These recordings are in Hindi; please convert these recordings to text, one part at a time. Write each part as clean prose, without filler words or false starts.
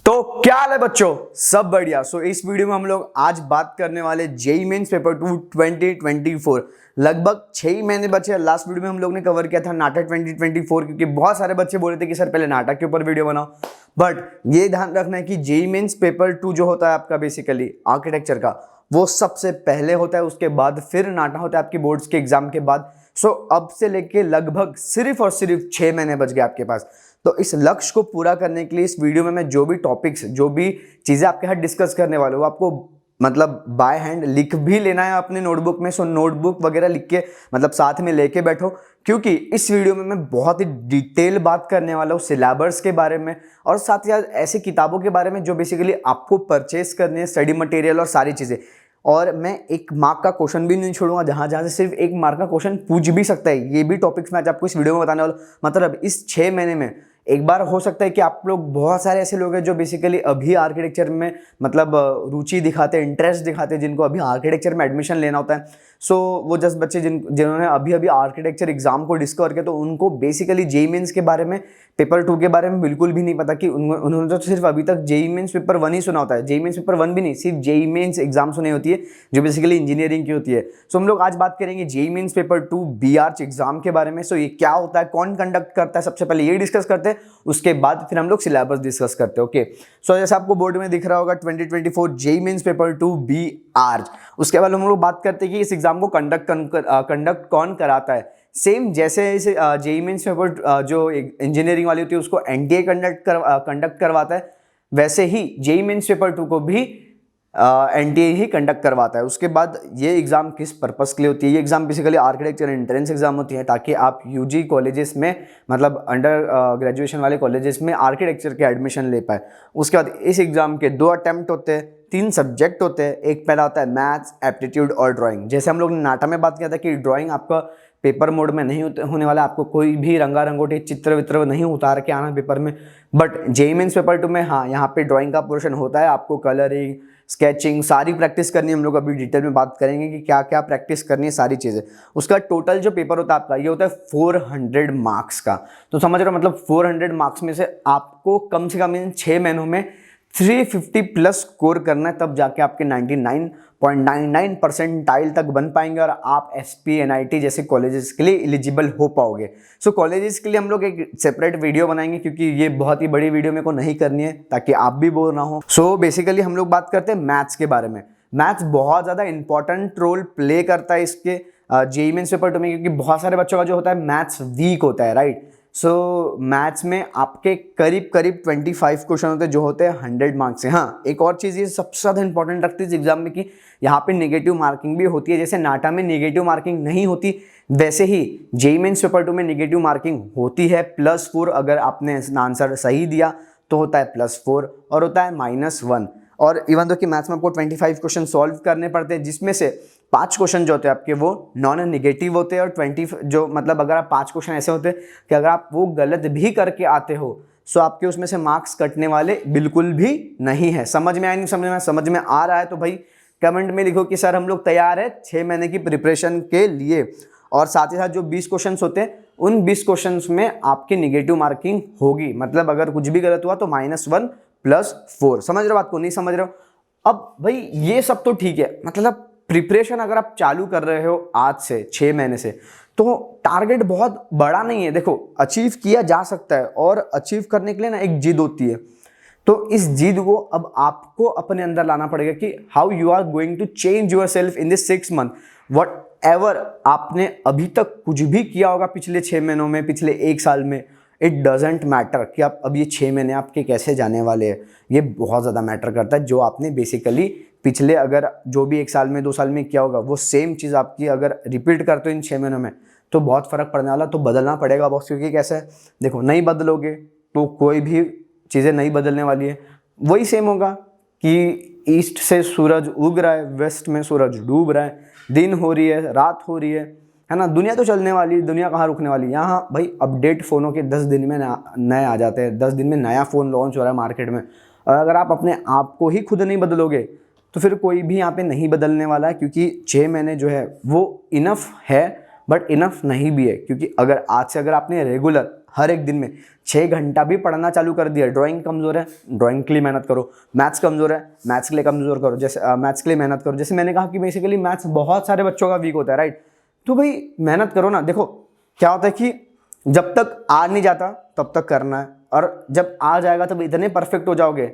तो क्या हाल है बच्चों, सब बढ़िया। इस वीडियो में हम लोग आज बात करने वाले जेईई मेंस पेपर 2 2024। लगभग 6 महीने बचे। लास्ट वीडियो में हम लोग ने कवर किया था नाटक 2024, क्योंकि बहुत सारे बच्चे बोल रहे थे कि सर पहले नाटक के ऊपर वीडियो बनाओ। बट ये ध्यान रखना है कि जेईई मेंस पेपर 2 जो होता है आपका बेसिकली आर्किटेक्चर का, वो सबसे पहले होता है, उसके बाद फिर नाटा होता है आपकी बोर्ड्स के एग्जाम के बाद। अब से लेके लगभग सिर्फ और सिर्फ 6 महीने बच गए आपके पास। तो इस लक्ष्य को पूरा करने के लिए इस वीडियो में मैं जो भी टॉपिक्स, जो भी चीजें आपके साथ डिस्कस करने वाले हूँ, आपको मतलब बाय हैंड लिख भी लेना है अपने नोटबुक में। नोटबुक वगैरह लिख के मतलब साथ में लेके बैठो, क्योंकि इस वीडियो में मैं बहुत ही डिटेल बात करने वाला हूँ सिलेबस के बारे में, और साथ ही साथ ऐसी किताबों के बारे में जो बेसिकली आपको परचेस करनी है, स्टडी मटेरियल और सारी चीजें। और मैं एक मार्क का क्वेश्चन भी नहीं छोड़ूंगा, जहां जहां से सिर्फ एक मार्क का क्वेश्चन पूछ भी सकता है। ये भी टॉपिक्स मैं आज आपको इस वीडियो में बताने वाला हूं। मतलब इस 6 महीने में एक बार हो सकता है कि आप लोग, बहुत सारे ऐसे लोग हैं जो बेसिकली अभी आर्किटेक्चर में मतलब रुचि दिखाते हैं, इंटरेस्ट दिखाते हैं, जिनको अभी आर्किटेक्चर में एडमिशन लेना होता है। वो जस्ट बच्चे जिन्होंने अभी अभी आर्किटेक्चर एग्जाम को डिस्कवर किया, तो उनको बेसिकली जेईई मेंस के बारे में, पेपर 2 के बारे में बिल्कुल भी नहीं पता। कि उन्होंने तो सिर्फ अभी तक जेईई मेंस पेपर 1 ही सुना होता है। जेईई मेंस पेपर 1 भी नहीं, सिर्फ जेईई मेंस एग्जाम सुनी होती है, जो बेसिकली इंजीनियरिंग की होती है। हम लोग आज बात करेंगे जेईई मेंस पेपर 2 बीआर्च एग्जाम के बारे में। ये क्या होता है, कौन कंडक्ट करता है, सबसे पहले ये डिस्कस करते हैं, उसके बाद फिर हम लोग सिलेबस डिस्कस करते हैं। ओके, जैसे आपको बोर्ड में दिख रहा होगा 2024 जेईई मेंस पेपर 2 बीआर्च। उसके बाद हम लोग बात करते हैं कि इस एग्जाम को कंडक्ट कौन कराता है। सेम जैसे जेईई मेंस पेपर जो इंजीनियरिंग वाली होती है उसको एनटीए कंडक्ट करवाता है, वैसे ही जेईई मेंस पेपर 2 को भी एनटीए ही कंडक्ट करवाता है। उसके बाद ये एग्जाम किस पर्पस के लिए होती है, ये exam basically architecture entrance exam होती है, ताकि आप यूजी कॉलेजेस में, मतलब अंडर ग्रेजुएशन वाले कॉलेजेस में आर्किटेक्चर के एडमिशन ले पाए। उसके बाद इस एग्जाम के 2 अटेम्प्ट होते हैं, 3 सब्जेक्ट होते हैं। एक पहला होता है मैथ्स, एप्टीट्यूड और ड्राइंग। जैसे हम लोग ने नाटा में बात किया था कि ड्राइंग आपका पेपर मोड में नहीं होने वाला, आपको कोई भी रंगा रंगोटी चित्र वित्र नहीं उतार के आना पेपर में। बट जेईई मेंस पेपर 2 में हाँ, यहाँ पे ड्राइंग का पोर्शन होता है। आपको कलरिंग, स्केचिंग सारी प्रैक्टिस करनी है। हम लोग अभी डिटेल में बात करेंगे कि क्या क्या प्रैक्टिस करनी है, सारी चीज़ें। उसका टोटल जो पेपर होता है आपका, ये होता है 400 मार्क्स का। तो समझ रहे हो, मतलब 400 मार्क्स में से आपको कम से कम इन 6 महीनों में 350 प्लस स्कोर करना है, तब जाके आपके 99.99 परसेंटाइल तक बन पाएंगे और आप एसपी एनआईटी जैसे कॉलेजेस के लिए एलिजिबल हो पाओगे। कॉलेजेस के लिए हम लोग एक सेपरेट वीडियो बनाएंगे, क्योंकि ये बहुत ही बड़ी वीडियो मेरे को नहीं करनी है, ताकि आप भी बोर ना हो। बेसिकली हम लोग बात करते हैं मैथ्स के बारे में। मैथ्स बहुत ज़्यादा इंपॉर्टेंट रोल प्ले करता है इसके जेईई मेंस पेपर 2 में, क्योंकि बहुत सारे बच्चों का जो होता है मैथ्स वीक होता है, राइट। मैथ्स में आपके करीब 25 क्वेश्चन होते हैं, जो होते हैं 100 मार्क्स से। हाँ, एक और चीज़ ये सबसे ज़्यादा इंपॉर्टेंट रखती है इस एग्जाम में, कि यहाँ पे नेगेटिव मार्किंग भी होती है। जैसे नाटा में नेगेटिव मार्किंग नहीं होती, वैसे ही जेईई मेंस पेपर 2 में नेगेटिव मार्किंग होती है। +4 अगर आपने आंसर सही दिया तो होता है +4, और होता है -1। और इवन दो कि मैथ्स में आपको 25 क्वेश्चन सॉल्व करने पड़ते हैं, जिसमें से 5 क्वेश्चन जो होते हैं आपके वो नॉन नेगेटिव होते हैं, और 20 जो मतलब अगर आप 5 क्वेश्चन ऐसे होते हैं कि अगर आप वो गलत भी करके आते हो, आपके उसमें से मार्क्स कटने वाले बिल्कुल भी नहीं है। समझ में आया नहीं समझ में आ रहा है तो भाई कमेंट में लिखो कि सर हम लोग तैयार है 6 महीने की प्रिपरेशन के लिए। और साथ ही साथ जो 20 क्वेश्चन होते हैं, उन 20 क्वेश्चन में आपकी निगेटिव मार्किंग होगी। मतलब अगर कुछ भी गलत हुआ तो -1 +4। समझ रहे हो बात को, नहीं समझ रहे हो? अब भाई ये सब तो ठीक है, मतलब प्रिपरेशन अगर आप चालू कर रहे हो आज से 6 महीने से, तो टारगेट बहुत बड़ा नहीं है। देखो, अचीव किया जा सकता है, और अचीव करने के लिए ना एक जिद होती है। तो इस जिद को अब आपको अपने अंदर लाना पड़ेगा कि how you are going to change your self in this 6 month. What आपने अभी तक कुछ भी किया होगा पिछले 6 महीनों में, पिछले 1 साल में, इट डजेंट मैटर कि आप अब ये 6 महीने आपके कैसे जाने वाले हैं। ये बहुत ज़्यादा मैटर करता है। जो आपने बेसिकली पिछले अगर जो भी 1 साल में 2 साल में किया होगा, वो सेम चीज़ आपकी अगर रिपीट करते हो इन 6 महीनों में, तो बहुत फ़र्क पड़ने वाला। तो बदलना पड़ेगा बॉक्स, क्योंकि कैसे है, देखो, नहीं बदलोगे तो कोई भी चीज़ें नहीं बदलने वाली है। वही सेम होगा कि ईस्ट से सूरज उग रहा है, वेस्ट में सूरज डूब रहा है, दिन हो रही है, रात हो रही है ना। दुनिया तो चलने वाली है, दुनिया कहाँ रुकने वाली है। यहाँ भाई अपडेट फ़ोनों के 10 दिन में नए आ जाते हैं, 10 दिन में नया फ़ोन लॉन्च हो रहा है मार्केट में। और अगर आप अपने आप को ही खुद नहीं बदलोगे, तो फिर कोई भी यहाँ पे नहीं बदलने वाला है। क्योंकि 6 महीने जो है वो इनफ है, बट इनफ नहीं भी है। क्योंकि अगर आज से अगर आपने रेगुलर हर एक दिन में 6 घंटा भी पढ़ना चालू कर दिया। ड्राइंग कमज़ोर है, ड्राइंग के लिए मेहनत करो। मैथ्स कमज़ोर है, मैथ्स के लिए कमज़ोर करो, जैसे मैथ्स के लिए मेहनत करो। जैसे मैंने कहा कि बेसिकली मैथ्स बहुत सारे बच्चों का वीक होता है, राइट। तो भाई मेहनत करो ना। देखो क्या होता है कि जब तक आ नहीं जाता तब तक करना है, और जब आ जाएगा तब इतने परफेक्ट हो जाओगे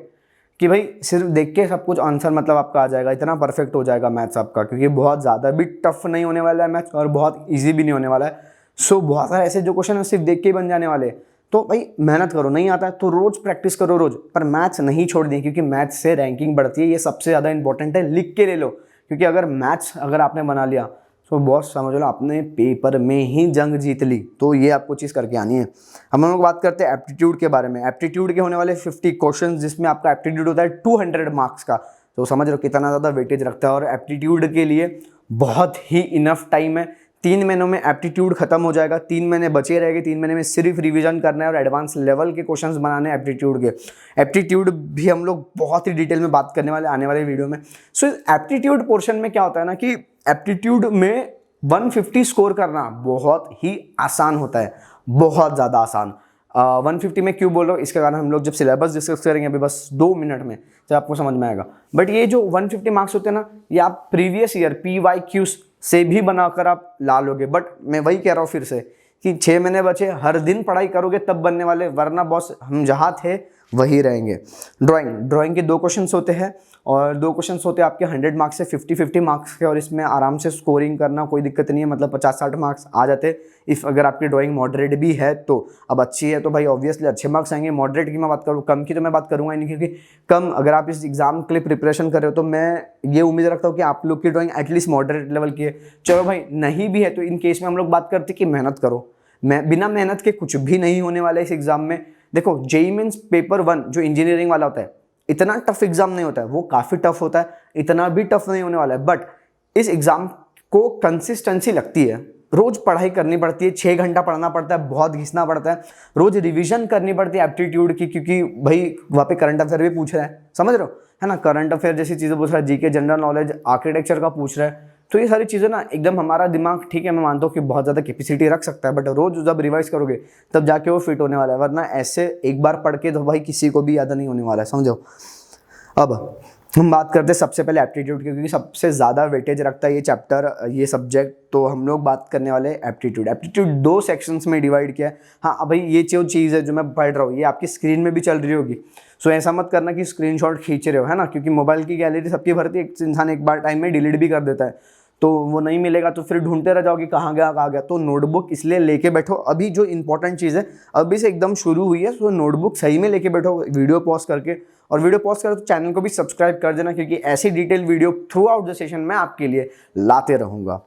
कि भाई सिर्फ देख के सब कुछ आंसर मतलब आपका आ जाएगा। इतना परफेक्ट हो जाएगा मैथ्स आपका, क्योंकि बहुत ज़्यादा भी टफ नहीं होने वाला है मैथ्स और बहुत ईजी भी नहीं होने वाला है। सो बहुत सारे ऐसे जो क्वेश्चन है सिर्फ देख के ही बन जाने वाले। तो भाई मेहनत करो, नहीं आता है तो रोज प्रैक्टिस करो रोज, पर मैथ्स नहीं छोड़ दें, क्योंकि मैथ्स से रैंकिंग बढ़ती है। ये सबसे ज़्यादा इंपॉर्टेंट है, लिख के ले लो, क्योंकि अगर मैथ्स अगर आपने बना लिया तो बॉस समझ लो आपने पेपर में ही जंग जीत ली। तो ये आपको चीज़ करके आनी है। हम लोग बात करते हैं एप्टीट्यूड के बारे में। एप्टीट्यूड के होने वाले 50 क्वेश्चन, जिसमें आपका एप्टीट्यूड होता है 200 मार्क्स का। तो समझ रहे हो कितना ज़्यादा वेटेज रखता है। और एप्टीट्यूड के लिए बहुत ही इनफ टाइम है। 3 महीनों में एप्टीट्यूड खत्म हो जाएगा, 3 महीने बचे रहेंगे। 3 महीने में सिर्फ रिवीजन करना है और एडवांस लेवल के क्वेश्चंस बनाने हैं एप्टीट्यूड के। एप्टीट्यूड भी हम लोग बहुत ही डिटेल में बात करने वाले आने वाले वीडियो में। सो एप्टीट्यूड पोर्शन में क्या होता है ना कि एप्टीट्यूड में 150 स्कोर करना बहुत ही आसान होता है, बहुत ज़्यादा आसान। 150 में क्यों बोल रहा हूँ, इसके कारण हम लोग जब सिलेबस डिस्कस करेंगे अभी बस 2 मिनट में, जब आपको समझ में आएगा। बट ये जो 150 मार्क्स होते हैं ना, ये आप प्रीवियस ईयर PYQs से भी बनाकर आप ला लोगे। बट मैं वही कह रहा हूँ फिर से कि 6 महीने बचे, हर दिन पढ़ाई करोगे तब बनने वाले, वरना बॉस हम जहाँ थे वही रहेंगे। ड्राइंग के 2 क्वेश्चंस होते हैं, और 2 क्वेश्चंस होते हैं आपके 100 मार्क्स से 50-50 मार्क्स के, और इसमें आराम से स्कोरिंग करना कोई दिक्कत नहीं है। मतलब 50-60 मार्क्स आ जाते इफ़ अगर आपकी ड्राइंग मॉडरेट भी है तो। अब अच्छी है तो भाई ऑब्वियसली अच्छे मार्क्स आएंगे। मॉडरेट की मैं बात करूँ, कम की तो मैं बात करूँगा ही नहीं, क्योंकि कम अगर आप इस एग्जाम के लिए प्रिपरेशन कर रहे हो तो मैं ये उम्मीद रखता हूँ कि आप लोग की ड्राइंग एटलीस्ट मॉडरेट लेवल की है। चलो भाई नहीं भी है तो इन केस में हम लोग बात करते कि मेहनत करो। बिना मेहनत के कुछ भी नहीं होने वाला है इस एग्जाम में। देखो जेईई मेंस पेपर 1 जो इंजीनियरिंग वाला होता है, इतना टफ एग्जाम नहीं होता है, वो काफ़ी टफ होता है, इतना भी टफ नहीं होने वाला है। बट इस एग्जाम को कंसिस्टेंसी लगती है, रोज पढ़ाई करनी पड़ती है, 6 घंटा पढ़ना पड़ता है, बहुत घिसना पड़ता है, रोज रिवीजन करनी पड़ती है एप्टीट्यूड की, क्योंकि भाई वहाँ पे करंट अफेयर भी पूछ रहा है, समझ रहे हो, है ना। करंट अफेयर जैसी चीज़ें पूछ रहा है, जीके, जनरल नॉलेज, आर्किटेक्चर का पूछ रहा है। तो ये सारी चीज़ें ना एकदम हमारा दिमाग, ठीक है मैं मानता हूँ कि बहुत ज़्यादा कैपेसिटी रख सकता है, बट रोज जब रिवाइज करोगे तब जाके वो फिट होने वाला है, वरना ऐसे एक बार पढ़ के तो भाई किसी को भी याद नहीं होने वाला है, समझो। अब हम बात करते हैं सबसे पहले एप्टीट्यूड की, क्योंकि सबसे ज़्यादा वेटेज रखता है ये चैप्टर, ये सब्जेक्ट। तो हम लोग बात करने वाले एप्टीट्यूड। एप्टीट्यूड 2 सेक्शंस में डिवाइड किया है। हाँ भाई ये जो चीज़ है जो मैं पढ़ रहा हूँ ये आपकी स्क्रीन में भी चल रही होगी। सो ऐसा मत करना कि स्क्रीनशॉट खींच रहे हो, है ना, क्योंकि मोबाइल की गैलरी सबकी भरती है, एक इंसान एक बार टाइम में डिलीट भी कर देता है, तो वो नहीं मिलेगा तो फिर ढूंढते रह जाओगे कहाँ गया कहाँ गया। तो नोटबुक इसलिए लेके बैठो। अभी जो इंपॉर्टेंट चीज़ है अभी से एकदम शुरू हुई है, तो नोटबुक सही में लेके बैठो वीडियो पॉज करके, और वीडियो पॉज करो तो चैनल को भी सब्सक्राइब कर देना, क्योंकि ऐसी detail video through out the session मैं आपके लिए लाते रहूँगा।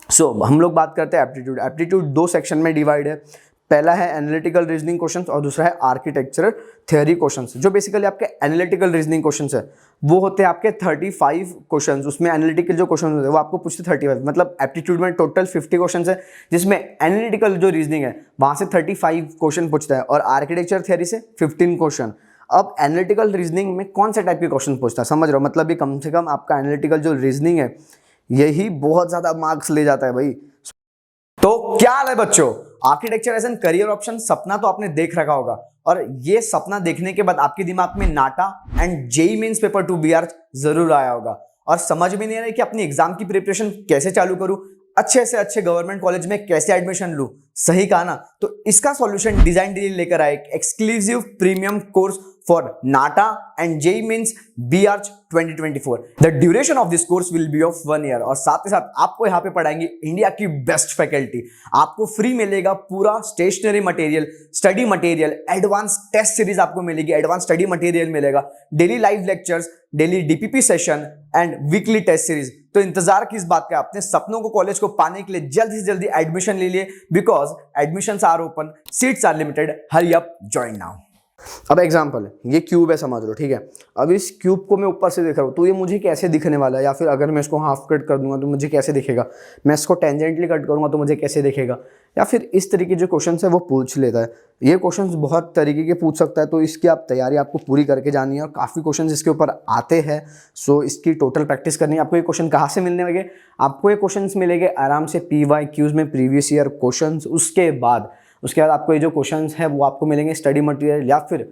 सो हम लोग बात करते हैं एप्टीट्यूड। एप्टीट्यूड 2 सेक्शन में डिवाइड है। पहला है एनालिटिकल रीजनिंग क्वेश्चंस और दूसरा है आर्किटेक्चरल थ्योरी क्वेश्चंस। जो बेसिकली आपके एनालिटिकल रीजनिंग क्वेश्चंस है वो होते हैं आपके 35 क्वेश्चंस। उसमें एनालिटिकल जो क्वेश्चन होते हैं वो आपको पूछते 35, मतलब एप्टीट्यूड में टोटल 50 क्वेश्चंस है, जिसमें एनालिटिकल जो रीजनिंग है वहाँ से 35 क्वेश्चन पूछता है, और आर्किटेक्चर थ्योरी से 15 क्वेश्चन। अब एनालिटिकल रीजनिंग में कौन सा टाइप के क्वेश्चन पूछता है, समझ रहे हो, मतलब ये कम से कम आपका एनालिटिकल जो रीजनिंग है यही बहुत ज़्यादा मार्क्स ले जाता है भाई। तो क्या हाल है बच्चों, architecture as an career option सपना तो आपने देख रखा होगा, और ये सपना देखने के बाद आपके दिमाग में NATA and JEE Mains paper 2 BR जरूर आया होगा, और समझ में नहीं आ रहा है कि अपनी एग्जाम की प्रिपरेशन कैसे चालू करूं, अच्छे से अच्छे गवर्नमेंट कॉलेज में कैसे एडमिशन लूं। सही कहा ना। तो इसका सॉल्यूशन डिजाइन डील लेकर आए, exclusive premium course for NATA and JEE Mains BR 2024. The duration of this course will be of 1 year, और साथ ही साथ आपको यहाँ पे पढ़ाएंगे इंडिया की बेस्ट फैकल्टी। आपको फ्री मिलेगा पूरा stationery material, study material, advance test series आपको मिलेगी, एडवांस स्टडी मटेरियल मिलेगा, daily live lectures, daily DPP session and weekly test series. तो इंतजार किस बात का, अपने सपनों को कॉलेज को पाने के लिए जल्दी से जल्दी एडमिशन ले लिए, because admissions are open, seats are limited, hurry up, join now. अब एग्जाम्पल है, ये क्यूब है समझ लो, ठीक है। अब इस क्यूब को मैं ऊपर से देख रहा हूँ तो ये मुझे कैसे दिखने वाला है, या फिर अगर मैं इसको हाफ कट कर दूंगा तो मुझे कैसे दिखेगा, मैं इसको टेंजेंटली कट करूंगा तो मुझे कैसे दिखेगा, या फिर इस तरीके जो क्वेश्चन है वो पूछ लेता है। ये क्वेश्चन बहुत तरीके के पूछ सकता है, तो इसकी आप तैयारी आपको पूरी करके जानी है, और काफ़ी क्वेश्चन इसके ऊपर आते हैं। सो इसकी टोटल प्रैक्टिस करनी है। आपको ये क्वेश्चन कहाँ से मिलने लगे, आपको ये क्वेश्चन मिलेंगे आराम से PYQs में, प्रीवियस ईयर क्वेश्चन। उसके बाद उसके बाद आपको ये जो क्वेश्चंस है वो आपको मिलेंगे स्टडी मटेरियल या फिर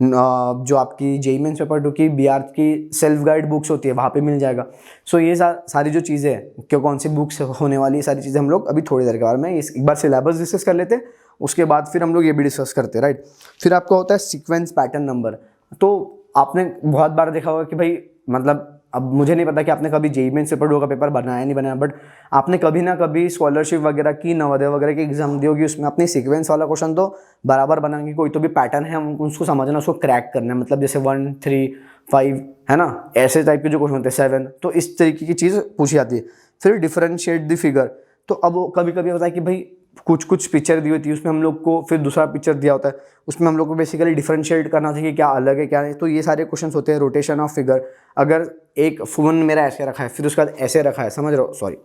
जो आपकी जेईई मेंस पेपर 2 की बीआर की सेल्फ गाइड बुक्स होती है वहाँ पे मिल जाएगा। सो ये सारी जो चीज़ें हैं क्यों कौन सी बुक्स होने वाली, ये सारी चीज़ें हम लोग अभी थोड़ी देर के बाद में एक बार सिलेबस डिस्कस कर लेते हैं, उसके बाद फिर हम लोग ये भी डिस्कस करते हैं, राइट। फिर आपका होता है सीक्वेंस पैटर्न नंबर। तो आपने बहुत बार देखा होगा कि भाई मतलब अब मुझे नहीं पता कि आपने कभी जेईई मेंस पेपर 2 का पेपर बनाया नहीं बनाया, बट आपने कभी ना कभी स्कॉलरशिप वगैरह की, नवोदय वगैरह की एग्जाम दी होगी, उसमें अपनी सीक्वेंस वाला क्वेश्चन तो बराबर बनाएंगे। कोई तो भी पैटर्न है हम उसको समझना, उसको क्रैक करना है, मतलब जैसे 1 3 5 है ना, ऐसे टाइप के जो क्वेश्चन होते हैं 7, तो इस तरीके की चीज़ पूछी जाती है। फिर डिफरेंशिएट द फिगर। तो अब कभी कभी होता है कि भाई कुछ पिक्चर दी होती है, उसमें हम लोग को फिर दूसरा पिक्चर दिया होता है, उसमें हम लोग को बेसिकली डिफरेंशिएट करना था कि क्या अलग है क्या नहीं। तो ये सारे क्वेश्चंस होते हैं। रोटेशन ऑफ फिगर, अगर एक फोन मेरा ऐसे रखा है, फिर उसके बाद ऐसे रखा है, समझ रहे हो, सॉरी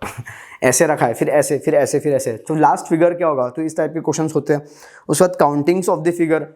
ऐसे रखा है, फिर ऐसे फिर ऐसे फिर ऐसे, तो लास्ट फिगर क्या होगा, तो इस टाइप के क्वेश्चंस होते हैं। उसके बाद काउंटिंग्स ऑफ द फिगर,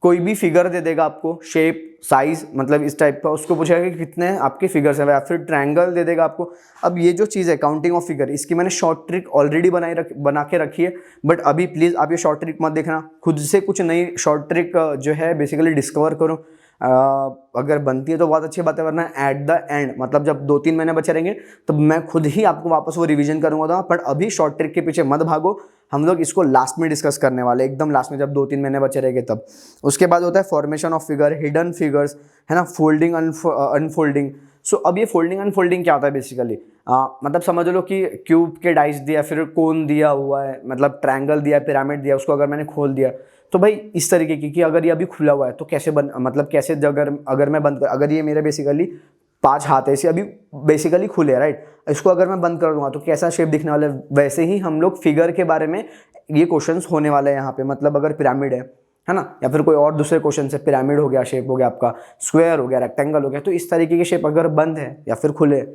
कोई भी फिगर दे देगा आपको, शेप साइज मतलब इस टाइप का, उसको पूछेगा कि कितने आपके फिगर्स हैं, या फिर ट्रायंगल दे देगा आपको। अब ये जो चीज़ है काउंटिंग ऑफ फिगर, इसकी मैंने शॉर्ट ट्रिक ऑलरेडी बना के रखी है, बट अभी प्लीज़ आप ये शॉर्ट ट्रिक मत देखना, खुद से कुछ नई शॉर्ट ट्रिक जो है बेसिकली डिस्कवर करो। अगर बनती है तो बहुत अच्छी बात है, वरना एट द एंड मतलब जब 2-3 महीने बचे रहेंगे तो मैं खुद ही आपको वापस वो रिवीजन करूंगा। बट अभी शॉर्ट ट्रिक के पीछे मत भागो, हम लोग इसको लास्ट में डिस्कस करने वाले, एकदम लास्ट में जब 2-3 महीने बचे रहेंगे तब। उसके बाद होता है formation of figure, hidden figures है ना, फोल्डिंग अनफोल्डिंग। सो अब ये फोल्डिंग अनफोल्डिंग क्या होता है बेसिकली, मतलब समझ लो कि क्यूब के डाइस दिया, फिर कोन दिया हुआ है, मतलब ट्रायंगल दिया, पिरामिड दिया, उसको अगर मैंने खोल दिया तो भाई इस तरीके की कि अगर ये अभी खुला हुआ है तो कैसे मतलब कैसे अगर मैं बंद कर, अगर ये मेरे बेसिकली 5 हाथ है, ऐसे अभी बेसिकली खुले, राइट, इसको अगर मैं बंद कर दूंगा तो कैसा शेप दिखने वाला है। वैसे ही हम लोग फिगर के बारे में ये क्वेश्चंस होने वाले हैं यहाँ पे, मतलब अगर पिरामिड है ना, या फिर कोई और दूसरे क्वेश्चन से, पिरामिड हो गया, शेप हो गया आपका, स्क्वायर हो गया, रेक्टेंगल हो गया, तो इस तरीके के शेप अगर बंद है या फिर खुले,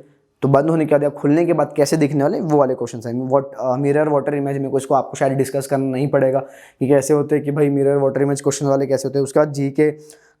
तो बंद होने के बाद या खुलने के बाद कैसे दिखने वाले, वो वाले क्वेश्चन हैं। मिरर वाटर इमेज में इसको आपको शायद डिस्कस करना नहीं पड़ेगा कि कैसे होते हैं, कि भाई मिरर वाटर इमेज क्वेश्चन वाले कैसे होते हैं। उसके बाद GK,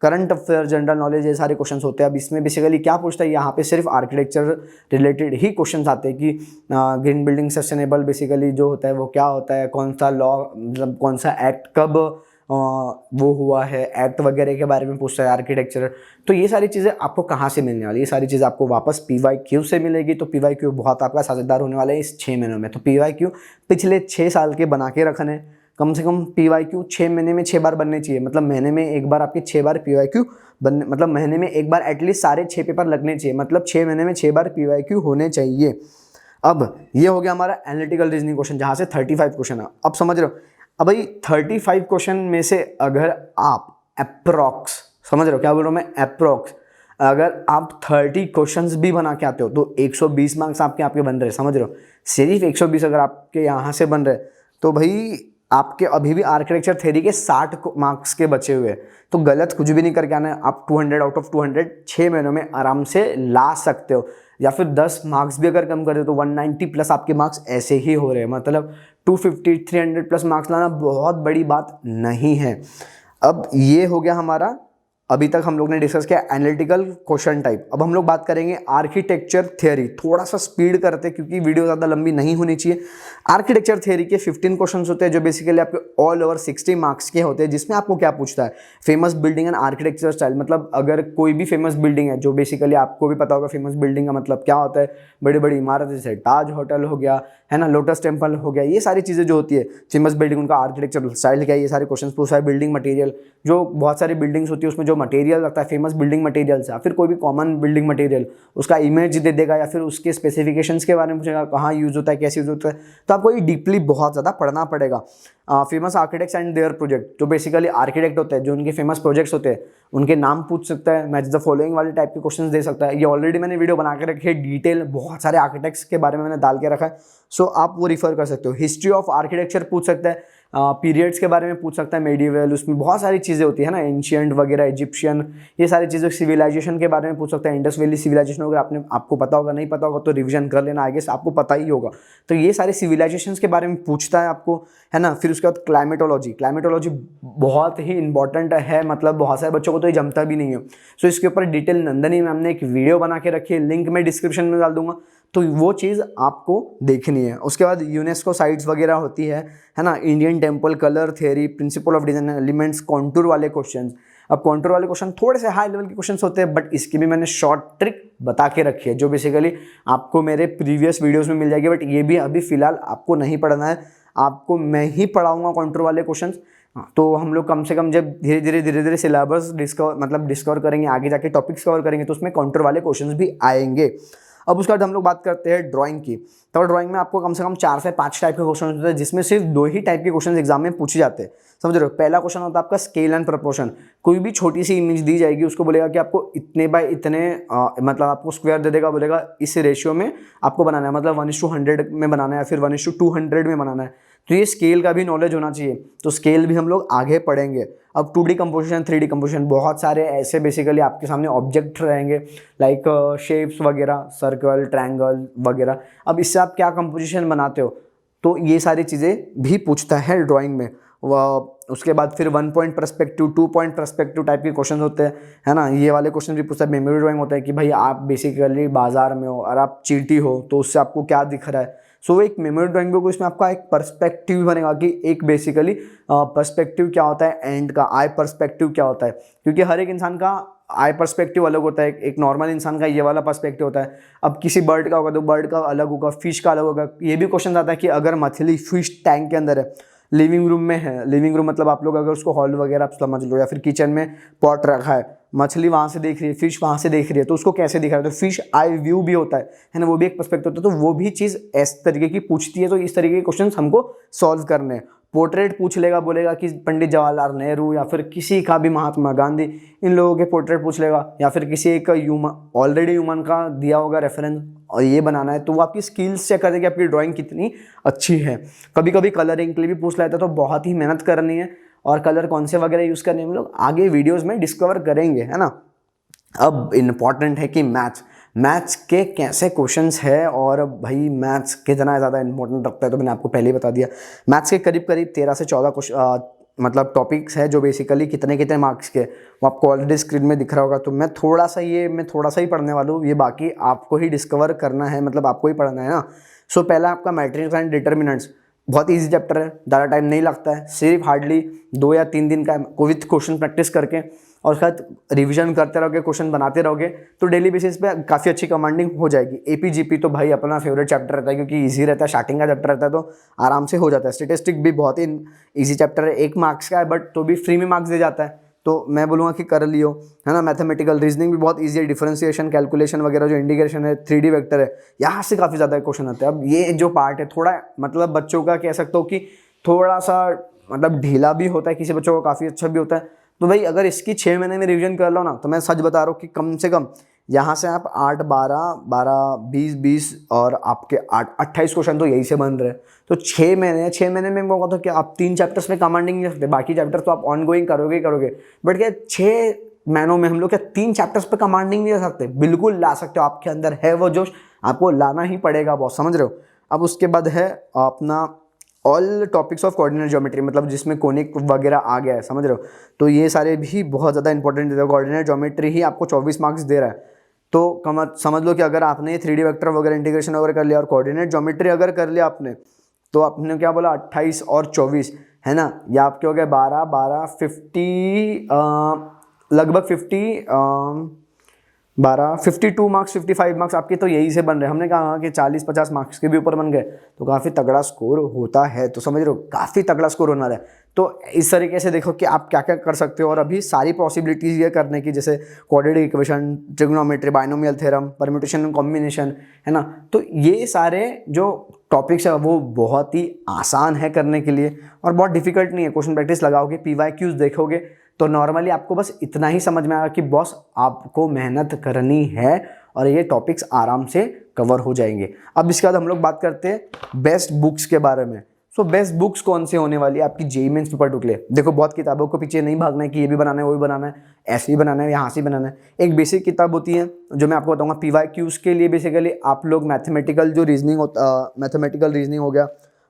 current affair, general knowledge, ये सारे क्वेश्चंस होते हैं। अब इसमें बेसिकली क्या पूछता है, यहाँ पे सिर्फ आर्किटेक्चर रिलेटेड ही क्वेश्चंस आते हैं कि ग्रीन बिल्डिंग सस्टेनेबल बेसिकली जो होता है वो क्या होता है, कौन सा लॉ मतलब कौन सा एक्ट कब वो हुआ है, एक्ट वगैरह के बारे में पूछता है आर्किटेक्चर। तो ये सारी चीज़ें आपको कहाँ से मिलने वाली, ये सारी चीज़ें आपको वापस PYQ से मिलेगी। तो PYQ बहुत आपका साझेदार होने वाला है इस 6 महीनों में। तो PYQ पिछले 6 साल के बना के रखने, कम से कम PYQ 6 महीने में 6 बार बनने चाहिए, मतलब महीने में एक बार आपके 6 बार PYQ बनने, मतलब महीने में एक बार एटलीस्ट सारे 6 पेपर लगने चाहिए, मतलब 6 महीने में 6 बार PYQ होने चाहिए। अब ये हो गया हमारा एनालिटिकल रीजनिंग क्वेश्चन, जहाँ से 35 क्वेश्चन है। अब समझ रहे हो, अब भाई 35 क्वेश्चन में से अगर आप अप्रॉक्स, समझ रहे हो क्या बोल रहा हूँ मैं, अप्रॉक्स अगर आप 30 क्वेश्चंस भी बना के आते हो तो 120 मार्क्स आपके बन रहे हैं, समझ रहे हो, सिर्फ 120 अगर आपके यहाँ से बन रहे तो भाई आपके अभी भी आर्किटेक्चर थ्योरी के 60 मार्क्स के बचे हुए हैं। तो गलत कुछ भी नहीं करके आना है, आप 200 आउट ऑफ 200 6 महीनों में आराम से ला सकते हो, या फिर 10 मार्क्स भी अगर कम कर दे तो 190 प्लस आपके मार्क्स ऐसे ही हो रहे हैं, मतलब 250 300 प्लस मार्क्स लाना बहुत बड़ी बात नहीं है। अब ये हो गया हमारा, अभी तक हम लोग ने डिस्कस किया एनालिटिकल क्वेश्चन टाइप। अब हम लोग बात करेंगे आर्किटेक्चर थ्योरी, थोड़ा सा स्पीड करते क्योंकि वीडियो ज़्यादा लंबी नहीं होनी चाहिए। आर्किटेक्चर थ्योरी के 15 क्वेश्चंस होते हैं जो बेसिकली आपके ऑल ओवर 60 मार्क्स के होते हैं, जिसमें आपको क्या पूछता है, famous building and architecture style, मतलब अगर कोई भी फेमस बिल्डिंग है, जो बेसिकली आपको भी पता होगा फेमस बिल्डिंग का मतलब क्या होता है, बड़ी बड़ी इमारत जैसे ताज होटल हो गया है ना, लोटस टेम्पल हो गया, ये सारी चीज़ें जो होती है फेमस बिल्डिंग, उनका आर्किटेक्चर स्टाइल क्या है, ये सारे क्वेश्चन पूछा है। बिल्डिंग मटेरियल, जो बहुत सारी बिल्डिंग्स होती है उसमें जो मटेरियल लगता है फेमस बिल्डिंग मटेरियल से, या फिर कोई भी कॉमन बिल्डिंग मटेरियल उसका इमेज दे देगा, या फिर उसके स्पेसिफिकेशंस के बारे में पूछेगा, कहाँ यूज़ होता है, कैसे यूज़ होता है। तो आपको ये डीपली बहुत ज़्यादा पढ़ना पड़ेगा। Famous architects and there project, जो बेसिकली आर्किटेक्ट होते हैं, जो उनके फेमस प्रोजेक्ट्स होते हैं उनके नाम पूछ सकता है, मैच द फॉलोइंग वाले टाइप के क्वेश्चंस दे सकता है। ये ऑलरेडी मैंने वीडियो बना के रखी है, डिटेल बहुत सारे आर्किटेक्ट्स के बारे में मैंने डाल के रखा है, सो आप वो रिफर कर सकते हो। हिस्ट्री ऑफ आर्किटेक्चर पूछ सकता है, पीरियड्स के बारे में पूछ सकता है, मेडिवल, उसमें बहुत सारी चीज़ें होती है ना, एंशियंट वगैरह, इजिप्शियन, ये सारी चीज़ें। सिविलाइजेशन के बारे में पूछ सकता है, इंडस वैली सिविलाइजेशन अगर आपको पता होगा, नहीं पता होगा तो रिवीजन कर लेना, आगे से आपको पता ही होगा। तो ये सारे सिविलाइजेशन के बारे में पूछता है आपको, है ना। फिर उसके बाद क्लाइमेटोलॉजी बहुत ही इंपॉर्टेंट है, मतलब बहुत सारे बच्चों को तो ये जमता भी नहीं है। सो इसके ऊपर डिटेल नंदनी मैम ने एक वीडियो बना के रखी है, लिंक मैं डिस्क्रिप्शन में डाल दूंगा, तो वो चीज़ आपको देखनी है। उसके बाद यूनेस्को साइट्स वगैरह होती है ना, Indian temple, colour theory, principle of design elements, contour वाले क्वेश्चन। अब कॉन्टूर वाले क्वेश्चन थोड़े से हाई लेवल के क्वेश्चन होते हैं, बट इसकी भी मैंने शॉर्ट ट्रिक बता के रखी है जो बेसिकली आपको मेरे प्रीवियस वीडियोस में मिल जाएगी, बट ये भी अभी फिलहाल आपको नहीं पढ़ना है, आपको मैं ही पढ़ाऊंगा कॉन्टूर वाले क्वेश्चन। तो हम लोग कम से कम जब धीरे धीरे सिलेबस डिस्कवर करेंगे, आगे जाके टॉपिक्स कवर करेंगे, तो उसमें कॉन्टूर वाले क्वेश्चंस भी आएंगे। अब उसके बाद हम लोग बात करते हैं ड्राइंग की। तो ड्राइंग में आपको कम से कम 4 से 5 टाइप के क्वेश्चन होते हैं, जिसमें सिर्फ 2 ही टाइप के क्वेश्चन एग्जाम में पूछे जाते हैं, समझ रहे हो। पहला क्वेश्चन होता है आपका स्केल एंड प्रपोर्शन। कोई भी छोटी सी इमेज दी जाएगी, उसको बोलेगा कि आपको इतने बाय इतने मतलब आपको स्क्वायर दे देगा, बोलेगा इस रेशियो में आपको बनाना है, मतलब 1:100 में बनाना है, फिर 1:200 में बनाना है। तो ये स्केल का भी नॉलेज होना चाहिए, तो स्केल भी हम लोग आगे पढ़ेंगे। अब 2D कंपोजिशन, 3D कंपोजिशन, बहुत सारे ऐसे बेसिकली आपके सामने ऑब्जेक्ट रहेंगे, लाइक शेप्स वगैरह, सर्कल, ट्रायंगल वगैरह। अब इससे आप क्या कंपोजिशन बनाते हो, तो ये सारी चीज़ें भी पूछता है ड्राइंग में। उसके बाद फिर 1 point perspective, 2 point perspective type के क्वेश्चन होते हैं, है ना। ये वाले क्वेश्चन भी पूछता है। मेमोरी ड्राइंग होता है कि भाई आप बेसिकली बाजार में हो और आप चींटी हो, तो उससे आपको क्या दिख रहा है। सो एक मेमोरी ड्राइंग बुक, इसमें आपका एक पर्सपेक्टिव बनेगा कि एक बेसिकली पर्सपेक्टिव क्या होता है, एंड का आई पर्सपेक्टिव क्या होता है, क्योंकि हर एक इंसान का आई पर्सपेक्टिव अलग होता है। एक नॉर्मल इंसान का ये वाला पर्सपेक्टिव होता है। अब किसी बर्ड का होगा तो बर्ड का अलग होगा, फिश का अलग होगा। ये भी क्वेश्चन आता है कि अगर मछली फिश टैंक के अंदर है, लिविंग रूम में है, लिविंग रूम मतलब आप लोग अगर उसको हॉल वगैरह आप समझ लो, या फिर किचन में पॉट रखा है, मछली वहाँ से देख रही है, फिश वहाँ से देख रही है, तो उसको कैसे दिख रहा है। तो फिश आई व्यू भी होता है ना, वो भी एक पर्सपेक्टिव होता है। तो वो भी चीज़ इस तरीके की पूछती है। तो इस तरीके के क्वेश्चन हमको सॉल्व करने हैं। पोर्ट्रेट पूछ लेगा, बोलेगा कि पंडित जवाहरलाल नेहरू या फिर किसी का भी, महात्मा गांधी, इन लोगों के पोर्ट्रेट पूछ लेगा, या फिर किसी एक ऑलरेडी ह्यूमन का दिया होगा रेफरेंस और ये बनाना है। तो वो आपकी स्किल्स चेक कर देगी आपकी ड्राइंग कितनी अच्छी है। कभी कभी कलरिंग के लिए भी पूछ लेता है, तो बहुत ही मेहनत करनी है, और कलर कौन से वगैरह यूज़ करने हम लोग आगे वीडियोस में डिस्कवर करेंगे, है ना। अब इम्पॉर्टेंट है कि मैथ्स के कैसे क्वेश्चंस है, और भाई मैथ्स कितना ज़्यादा इंपॉर्टेंट रखता है, तो मैंने आपको पहले ही बता दिया। मैथ्स के करीब 13 से 14 मतलब टॉपिक्स है, जो बेसिकली कितने मार्क्स के, वो आपको ऑलरेडी स्क्रीन में दिख रहा होगा। तो मैं थोड़ा सा ही पढ़ने वाला हूँ, ये बाकी आपको ही डिस्कवर करना है, मतलब आपको ही पढ़ना है ना। सो पहला आपका मैट्रिक्स एंड डिटर्मिनेंट्स, बहुत ईजी चैप्टर है, ज़्यादा टाइम नहीं लगता है, सिर्फ हार्डली 2 या 3 दिन का विथ क्वेश्चन प्रैक्टिस करके, और उसके बाद रिविजन करते रहोगे, क्वेश्चन बनाते रहोगे, तो डेली बेसिस पे काफ़ी अच्छी कमांडिंग हो जाएगी। एपीजीपी तो भाई अपना फेवरेट चैप्टर रहता है, क्योंकि इजी रहता है, स्टार्टिंग का चैप्टर रहता है, तो आराम से हो जाता है। स्टेटिस्टिक भी बहुत ही ईजी चैप्टर है, 1 मार्क्स का है, बट तो भी फ्री में मार्क्स दे जाता है, तो मैं बोलूँगा कि कर लियो, है ना। मैथमेटिकल रीजनिंग भी बहुत ईजी है, डिफरेंशिएशन, कैलकुलेशन वगैरह, जो इंटीग्रेशन है, 3D वेक्टर है, यहाँ से काफ़ी ज़्यादा क्वेश्चन आते हैं। अब ये जो पार्ट है थोड़ा मतलब बच्चों का कह सकता हूँ कि थोड़ा सा मतलब ढीला भी होता है, किसी बच्चों को काफ़ी अच्छा भी होता है। तो भाई अगर इसकी 6 महीने में रिवीजन कर लो ना, तो मैं सच बता रहा हूँ कि कम से कम यहाँ से आप 8, 12, 20 और आपके 28 क्वेश्चन तो यही से बन रहे हैं। तो 6 महीने में मैं कहता हूँ कि आप 3 चैप्टर्स में कमांडिंग नहीं सकते, बाकी चैप्टर्स तो आप ऑन गोइंग करोगे, बट क्या 6 महीनों में हम लोग क्या 3 चैप्टर्स पे कमांडिंग नहीं ला सकते? बिल्कुल ला सकते हो, आपके अंदर है वो जोश, आपको लाना ही पड़ेगा बॉस, समझ रहे हो। अब उसके बाद है अपना all topics of coordinate geometry, मतलब जिसमें कोनिक वगैरह आ गया है, समझ रहे हो। तो ये सारे भी बहुत ज़्यादा इंपॉर्टेंट है। कोऑर्डिनेट ज्योमेट्री ही आपको 24 मार्क्स दे रहा है। तो समझ लो कि अगर आपने 3D वेक्टर वगैरह इंटीग्रेशन वगैरह कर लिया और कोऑर्डिनेट ज्योमेट्री अगर कर लिया आपने, तो आपने क्या बोला 28 और 24, है ना, या आपके हो गए 12, 50 लगभग 52 मार्क्स, 55 मार्क्स आपके तो यही से बन रहे हैं। हमने कहा कि 40-50 मार्क्स के भी ऊपर बन गए, तो काफ़ी तगड़ा स्कोर होता है। तो समझ रहे हो, काफ़ी तगड़ा स्कोर होना है। तो इस तरीके से देखो कि आप क्या क्या कर सकते हो, और अभी सारी पॉसिबिलिटीज़ ये करने की, जैसे quadratic equation, trigonometry, binomial theorem, permutation and combination, है ना। तो ये सारे जो टॉपिक्स है वो बहुत ही आसान है करने के लिए, और बहुत डिफिकल्ट नहीं है। क्वेश्चन प्रैक्टिस लगाओगे, PYQs देखोगे, तो नॉर्मली आपको बस इतना ही समझ में आएगा कि बॉस आपको मेहनत करनी है, और ये टॉपिक्स आराम से कवर हो जाएंगे। अब इसके बाद हम लोग बात करते हैं बेस्ट बुक्स के बारे में। सो बेस्ट बुक्स कौन से होने वाली है आपकी जेईई मेंस पेपर 2 के लिए? देखो, बहुत किताबों को पीछे नहीं भागना है कि ये भी बनाना है, वो भी बनाना है, ऐसे ही बनाना है, यहाँ से बनाना है। एक बेसिक किताब होती है जो मैं आपको बताऊंगा PYQs के लिए। बेसिकली आप लोग मैथमेटिकल रीजनिंग हो गया,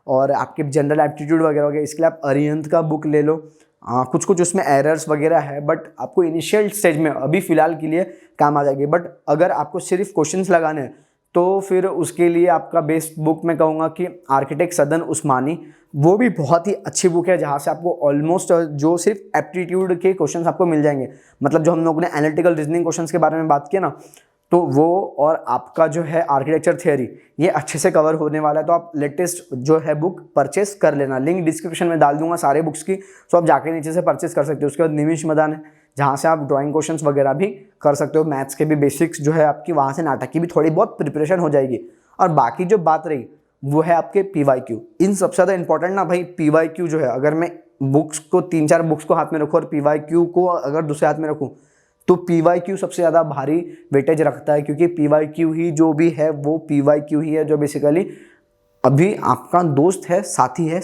और आपके जनरल एप्टीट्यूड वगैरह हो गया, इसके लिए आप अरिहंत का बुक ले लो। कुछ उसमें एरर्स वगैरह है, बट आपको इनिशियल स्टेज में अभी फ़िलहाल के लिए काम आ जाएगी। बट अगर आपको सिर्फ क्वेश्चंस लगाने हैं, तो फिर उसके लिए आपका बेस्ट बुक मैं कहूँगा कि आर्किटेक्ट सदन उस्मानी, वो भी बहुत ही अच्छी बुक है, जहाँ से आपको ऑलमोस्ट जो सिर्फ एप्टीट्यूड के क्वेश्चंस आपको मिल जाएंगे, मतलब जो हम लोगों ने एनालिटिकल रीजनिंग क्वेश्चंस के बारे में बात किया ना, तो वो और आपका जो है आर्किटेक्चर थियोरी ये अच्छे से कवर होने वाला है। तो आप लेटेस्ट जो है बुक परचेस कर लेना, लिंक डिस्क्रिप्शन में डाल दूंगा सारे बुक्स की, तो आप जाके नीचे से परचेस कर सकते हो। उसके बाद निमिष मदान है, जहाँ से आप ड्राइंग क्वेश्चंस वगैरह भी कर सकते हो, मैथ्स के भी बेसिक्स जो है आपकी, वहाँ से नाटक की भी थोड़ी बहुत प्रिपरेशन हो जाएगी। और बाकी जो बात रही वो है आपके PYQ, इन सबसे ज़्यादा इंपॉर्टेंट ना भाई PYQ जो है, अगर मैं बुक्स को 3-4 बुक्स को हाथ में रखूँ और PYQ को अगर दूसरे हाथ में रखूँ, तो PYQ सबसे ज़्यादा भारी वेटेज रखता है, क्योंकि PYQ ही जो भी है वो PYQ ही है जो बेसिकली अभी आपका दोस्त है, साथी है,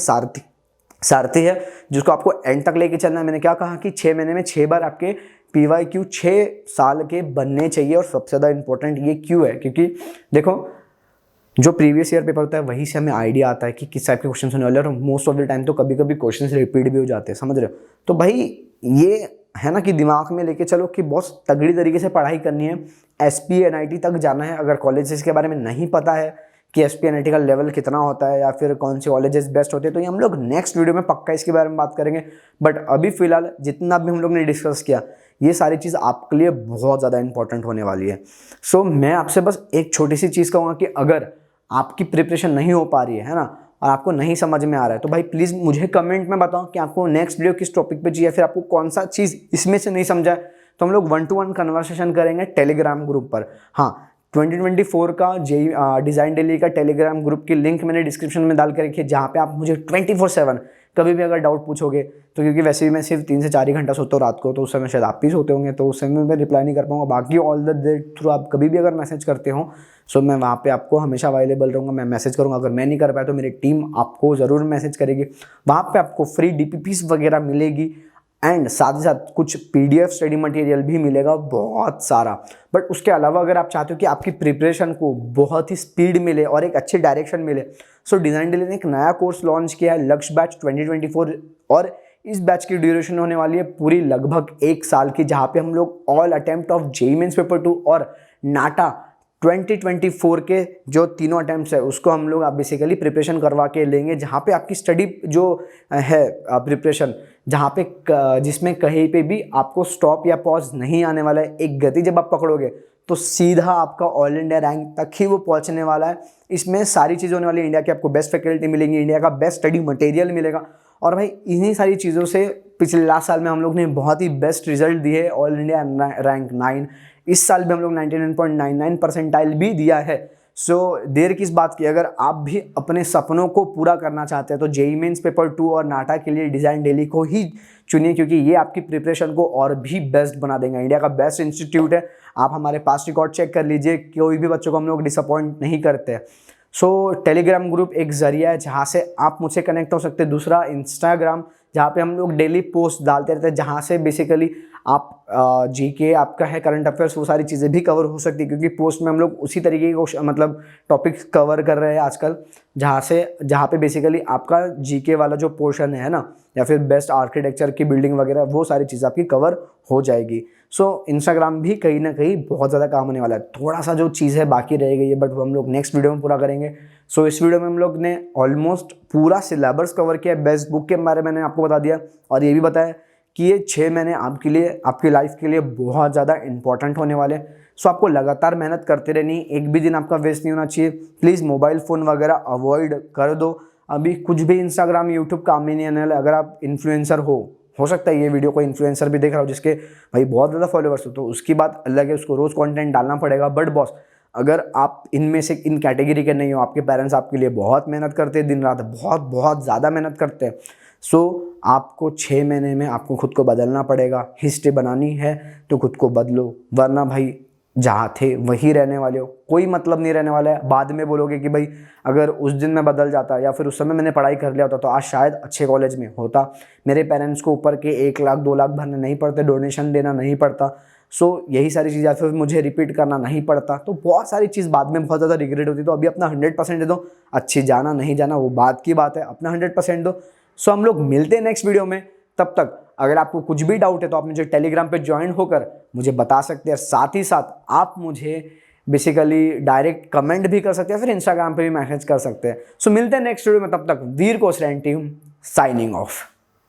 सारथी है, जिसको आपको एंड तक लेके चलना है। मैंने क्या कहा कि 6 महीने में 6 बार आपके PYQ 6 साल के बनने चाहिए। और सबसे ज़्यादा इंपॉर्टेंट ये क्यों है, क्योंकि देखो जो प्रीवियस ईयर पेपर होता है वहीं से हमें आइडिया आता है कि किस टाइप के क्वेश्चन होने वाले हैं, और मोस्ट ऑफ द टाइम तो कभी कभी क्वेश्चन रिपीट भी हो जाते हैं, समझ रहे हो। तो भाई ये है ना कि दिमाग में लेके चलो कि बहुत तगड़ी तरीके से पढ़ाई करनी है, SP NIT तक जाना है। अगर कॉलेजेस के बारे में नहीं पता है कि SP NIT का लेवल कितना होता है या फिर कौन से कॉलेजेस बेस्ट होते हैं, तो ये हम लोग नेक्स्ट वीडियो में पक्का इसके बारे में बात करेंगे। बट अभी फिलहाल जितना भी हम लोग ने डिस्कस किया, ये सारी चीज़ आपके लिए बहुत ज़्यादा इंपॉर्टेंट होने वाली है। सो मैं आपसे बस एक छोटी सी चीज़ कहूँगा कि अगर आपकी प्रिपरेशन नहीं हो पा रही है ना, और आपको नहीं समझ में आ रहा है, तो भाई प्लीज़ मुझे कमेंट में बताओ कि आपको नेक्स्ट वीडियो किस टॉपिक पे चाहिए, फिर आपको कौन सा चीज़ इसमें से नहीं समझा है, तो हम लोग 1-to-1 कन्वर्सेशन करेंगे टेलीग्राम ग्रुप पर। हाँ, 2024 का डिज़ाइन डेली का टेलीग्राम ग्रुप की लिंक मैंने डिस्क्रिप्शन में डाल के रखी है, जहाँ पे आप मुझे 24/7 कभी भी अगर डाउट पूछोगे, तो क्योंकि वैसे भी मैं सिर्फ 3 से 4 ही घंटा सोता हूँ रात को, तो उस समय शायद आप भी सोते होंगे, तो उस समय मैं रिप्लाई नहीं कर पाऊंगा। बाकी ऑल द डे थ्रू आप कभी भी अगर मैसेज करते हो, सो मैं वहाँ पे आपको हमेशा अवेलेबल रहूँगा, मैं मैसेज करूँगा। अगर मैं नहीं कर पाया तो मेरी टीम आपको ज़रूर मैसेज करेगी। वहाँ पे आपको फ्री DPPs वगैरह मिलेगी, एंड साथ ही साथ कुछ PDF स्टडी मटेरियल भी मिलेगा बहुत सारा। बट उसके अलावा अगर आप चाहते हो कि आपकी प्रिपरेशन को बहुत ही स्पीड मिले और एक अच्छी डायरेक्शन मिले, सो डिज़ाइन डेली ने एक नया कोर्स लॉन्च किया है, लक्ष्य बैच 2024, और इस बैच की ड्यूरेशन होने वाली है पूरी लगभग 1 साल की, जहाँ पे हम लोग all attempt of JEE mains paper 2 और नाटा 2024 के जो तीनों अटैम्प्ट्स है उसको हम लोग आप बेसिकली प्रिपरेशन करवा के लेंगे, जहाँ पे आपकी स्टडी जो है प्रिपरेशन, जहाँ पे जिसमें कहीं पे भी आपको स्टॉप या पॉज नहीं आने वाला है। एक गति जब आप पकड़ोगे तो सीधा आपका ऑल इंडिया रैंक तक ही वो पहुँचने वाला है। इसमें सारी चीज़ें होने वाली, इंडिया की आपको बेस्ट फैकल्टी मिलेंगी, इंडिया का बेस्ट स्टडी मटेरियल मिलेगा। और भाई इन्हीं सारी चीज़ों से पिछले लास्ट साल में हम लोग ने बहुत ही बेस्ट रिजल्ट दिए, ऑल इंडिया रैंक 9, इस साल भी हम लोग 99.99 परसेंटाइल भी दिया है। सो देर किस बात की, अगर आप भी अपने सपनों को पूरा करना चाहते हैं तो JEE मेंस पेपर 2 और नाटा के लिए डिज़ाइन डेली को ही चुनिए, क्योंकि ये आपकी प्रिपरेशन को और भी बेस्ट बना देंगे। इंडिया का बेस्ट इंस्टीट्यूट है, आप हमारे पास रिकॉर्ड चेक कर लीजिए, कोई भी बच्चों को हम लोग डिसअपॉइंट नहीं करते। सो टेलीग्राम ग्रुप एक ज़रिया है जहाँ से आप मुझसे कनेक्ट हो सकते हैं। दूसरा इंस्टाग्राम, जहाँ पे हम लोग डेली पोस्ट डालते रहते हैं, जहाँ से बेसिकली आप GK आपका है, करंट अफेयर्स, वो सारी चीज़ें भी कवर हो सकती है, क्योंकि पोस्ट में हम लोग उसी तरीके के मतलब टॉपिक्स कवर कर रहे हैं आजकल, जहाँ पे बेसिकली आपका GK वाला जो पोर्शन है ना, या फिर बेस्ट आर्किटेक्चर की बिल्डिंग वगैरह, वो सारी चीज़ें आपकी कवर हो जाएगी। सो इंस्टाग्राम भी कहीं ना कहीं बहुत ज़्यादा काम होने वाला है। थोड़ा सा जो चीज़ है बाकी रह गई है, बट वो हम लोग नेक्स्ट वीडियो में पूरा करेंगे। सो इस वीडियो में हम लोग ने ऑलमोस्ट पूरा सिलेबस कवर किया, बेस्ट बुक के बारे में मैंने आपको बता दिया, और ये भी बताया कि ये 6 महीने आपके लिए, आपकी लाइफ के लिए बहुत ज़्यादा इंपॉर्टेंट होने वाले। सो आपको लगातार मेहनत करते रहनी, एक भी दिन आपका वेस्ट नहीं होना चाहिए। प्लीज़ मोबाइल फ़ोन वगैरह अवॉइड कर दो, अभी कुछ भी इंस्टाग्राम यूट्यूब काम ही नहीं आने वाला। अगर आप इन्फ्लुएंसर हो सकता है ये वीडियो कोई इन्फ्लुएंसर भी देख रहा हो जिसके भाई बहुत ज़्यादा फॉलोअर्स हो, तो उसकी बात अलग है, उसको रोज़ कंटेंट डालना पड़ेगा। बट बॉस, अगर आप इनमें से इन कैटेगरी के नहीं हो, आपके पेरेंट्स आपके लिए बहुत मेहनत करते हैं, दिन रात बहुत ज़्यादा मेहनत करते हैं, सो आपको 6 महीने में आपको खुद को बदलना पड़ेगा। हिस्ट्री बनानी है तो खुद को बदलो, वरना भाई जहाँ थे वही रहने वाले हो, कोई मतलब नहीं रहने वाला है। बाद में बोलोगे कि भाई अगर उस दिन मैं बदल जाता या फिर उस समय मैंने पढ़ाई कर लिया होता तो आज शायद अच्छे कॉलेज में होता, मेरे पेरेंट्स को ऊपर के 1 लाख 2 लाख भरने नहीं पड़ते, डोनेशन देना नहीं पड़ता। सो यही सारी चीज़ें, फिर मुझे रिपीट करना नहीं पड़ता, तो बहुत सारी चीज़ बाद में बहुत ज़्यादा रिग्रेट होती। तो अभी अपना 100% दे दो, अच्छी जाना नहीं जाना वो बात की बात है, अपना 100% दो। सो हम लोग मिलते हैं नेक्स्ट वीडियो में। तब तक अगर आपको कुछ भी डाउट है तो आप मुझे टेलीग्राम पे ज्वाइन होकर मुझे बता सकते हैं। साथ ही साथ आप मुझे बेसिकली डायरेक्ट कमेंट भी कर सकते हैं, फिर इंस्टाग्राम पे भी मैसेज कर सकते हैं। सो मिलते हैं नेक्स्ट वीडियो में, तब तक वीर कोसरेन टीम साइनिंग ऑफ।